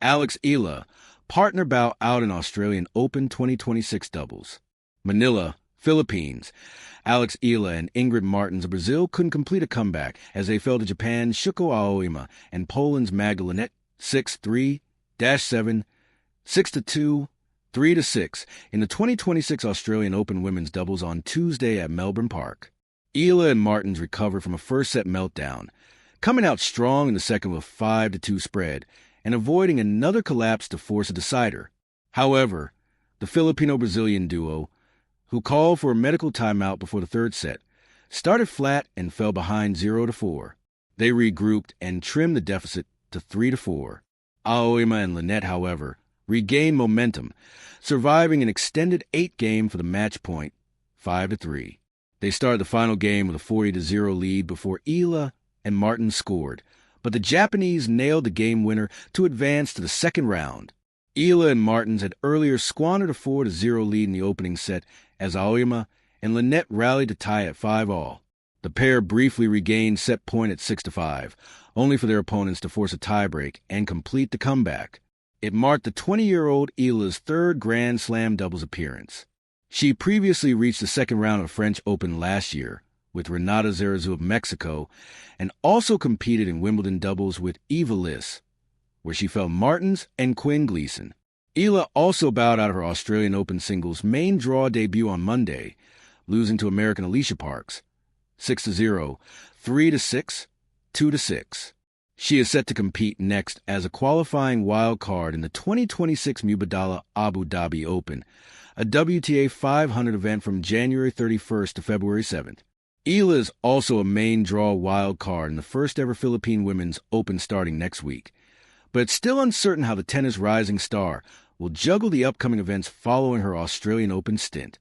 Eala, partner bout out in Australian Open 2026 doubles. Manila, Philippines. Eala and Ingrid Martins of Brazil couldn't complete a comeback as they fell to Japan's Shuko Aoyama and Poland's Magda Linette 6-3, 7, 6-2, 3-6 in the 2026 Australian Open women's doubles on Tuesday at Melbourne Park. Eala and Martins recovered from a first-set meltdown, coming out strong in the second with a 5-2 spread and avoiding another collapse to force a decider. However, the Filipino-Brazilian duo, who called for a medical timeout before the third set, started flat and fell behind 0-4. They regrouped and trimmed the deficit to 3-4. Aoyama and Linette, however, regained momentum, surviving an extended 8-game for the match point, 5-3. They started the final game with a 40-0 lead before Eala and Martins scored, but the Japanese nailed the game winner to advance to the second round. Eala and Martins had earlier squandered a 4-0 lead in the opening set as Aoyama and Linette rallied to tie at 5-all. The pair briefly regained set point at 6-5, only for their opponents to force a tiebreak and complete the comeback. It marked the 20-year-old Eala's third Grand Slam doubles appearance. She previously reached the second round of the French Open last year with Renata Zarazu of Mexico and also competed in Wimbledon doubles with Eva Liss, where she fell Martins and Quinn Gleason. Eala also bowed out her Australian Open singles main draw debut on Monday, losing to American Alicia Parks 6-0, 3-6, 2-6. She is set to compete next as a qualifying wild card in the 2026 Mubadala Abu Dhabi Open, a WTA 500 event from January 31st to February 7th. Eala is also a main draw wild card in the first-ever Philippine Women's Open starting next week, but it's still uncertain how the tennis rising star will juggle the upcoming events following her Australian Open stint.